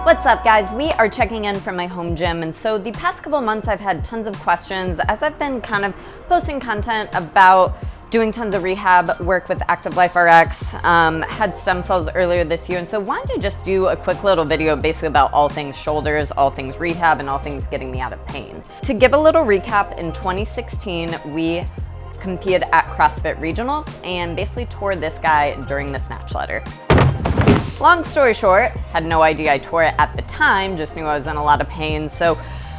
What's up, guys? We are checking in from my home gym, and so the past couple months I've had tons of questions as I've been kind of posting content about doing tons of rehab work with Active Life RX, had stem cells earlier this year, and so wanted to just do a quick little video basically about all things shoulders, all things rehab, and all things getting me out of pain. To give a little recap, in 2016 we competed at CrossFit Regionals and basically tore this guy during the snatch ladder. Long story short, had no idea I tore it at the time, just knew I was in a lot of pain. So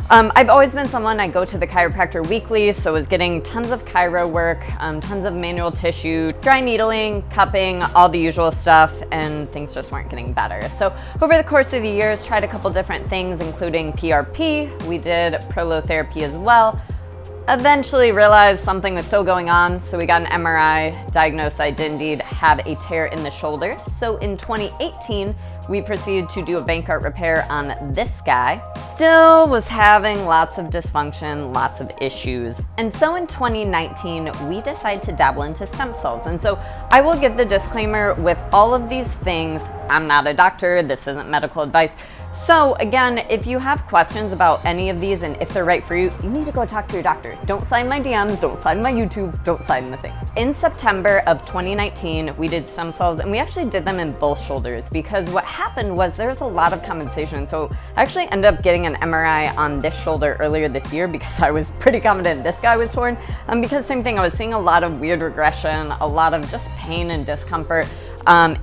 I've always been someone, I go to the chiropractor weekly, so was getting tons of chiro work, tons of manual tissue, dry needling, cupping, all the usual stuff, and things just weren't getting better. So over the course of the years, tried a couple different things, including PRP, we did Prolotherapy as well. Eventually realized something was still going on, so we got an MRI, diagnosed I did indeed have a tear in the shoulder. So in 2018, we proceeded to do a Bankart repair on this guy. Still was having lots of dysfunction, lots of issues. And so in 2019, we decided to dabble into stem cells. And so I will give the disclaimer with all of these things, I'm not a doctor, this isn't medical advice. So again, if you have questions about any of these and if they're right for you, you need to go talk to your doctor. Don't slide in my DMs, don't slide in my YouTube, don't slide in the things. In September of 2019, we did stem cells, and we actually did them in both shoulders because what happened was there was a lot of compensation. So I actually ended up getting an MRI on this shoulder earlier this year because I was pretty confident this guy was torn. Because same thing, I was seeing a lot of weird regression, a lot of just pain and discomfort.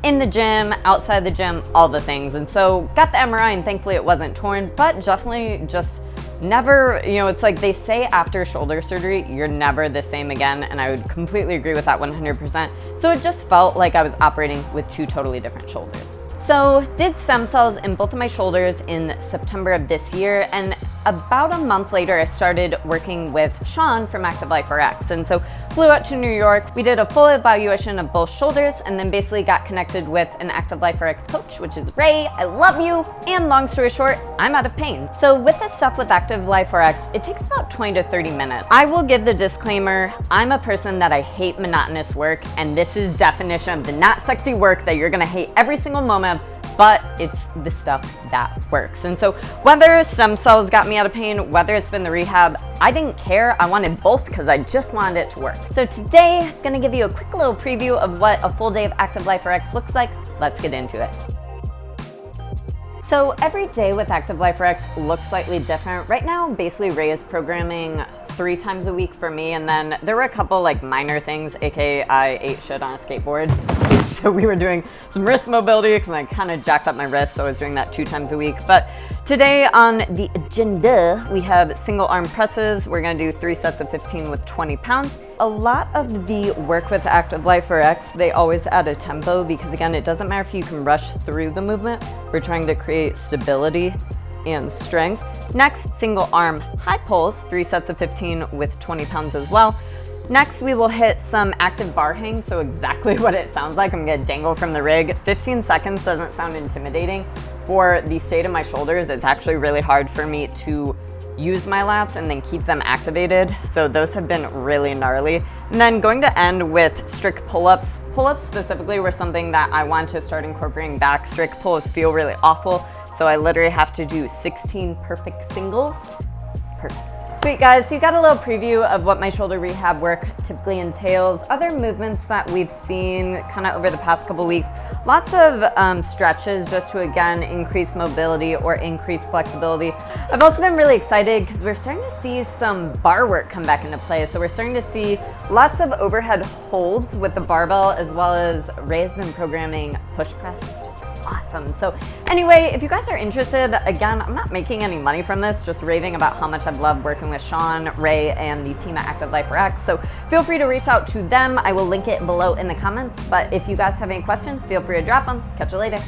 In the gym, outside the gym, all the things. And so got the MRI and thankfully it wasn't torn, but definitely just never, it's like they say after shoulder surgery, you're never the same again. And I would completely agree with that 100%. So it just felt like I was operating with two totally different shoulders. So did stem cells in both of my shoulders in September of this year. And about a month later, I started working with Sean from Active Life RX. And so flew out to New York. We did a full evaluation of both shoulders and then basically got connected with an Active Life RX coach, which is Ray. I love you. And long story short, I'm out of pain. So with this stuff with Active Life RX, it takes about 20 to 30 minutes. I will give the disclaimer, I'm a person that I hate monotonous work, and this is definition of the not sexy work that you're gonna hate every single moment of, but it's the stuff that works. And so whether stem cells got me out of pain, whether it's been the rehab, I didn't care. I wanted both because I just wanted it to work. So today, I'm gonna give you a quick little preview of what a full day of Active Life RX looks like. Let's get into it. So every day with Active Life RX looks slightly different. Right now, basically Ray is programming 3 times a week for me, and then there were a couple like minor things, aka I ate shit on a skateboard. So we were doing some wrist mobility because I kind of jacked up my wrist, so I was doing that 2 times a week. But today on the agenda, we have single arm presses. We're gonna do 3 sets of 15 with 20 pounds. A lot of the work with Active Life RX, they always add a tempo because again, it doesn't matter if you can rush through the movement. We're trying to create stability and strength. Next, single arm high pulls, 3 sets of 15 with 20 pounds as well. Next, we will hit some active bar hangs, so exactly what it sounds like. I'm gonna dangle from the rig. 15 seconds doesn't sound intimidating. For the state of my shoulders, it's actually really hard for me to use my lats and then keep them activated. So those have been really gnarly. And then going to end with strict pull-ups. Pull-ups specifically were something that I want to start incorporating back. Strict pulls feel really awful. So I literally have to do 16 perfect singles. Perfect. Sweet guys, so you got a little preview of what my shoulder rehab work typically entails. Other movements that we've seen kind of over the past couple weeks, lots of stretches just to again increase mobility or increase flexibility. I've also been really excited because we're starting to see some bar work come back into play. So we're starting to see lots of overhead holds with the barbell, as well as Ray has been programming push press, which is awesome. So anyway, if you guys are interested, again, I'm not making any money from this, just raving about how much I've loved working with Sean, Ray, and the team at Active Life RX. So feel free to reach out to them. I will link it below in the comments. But if you guys have any questions, feel free to drop them. Catch you later.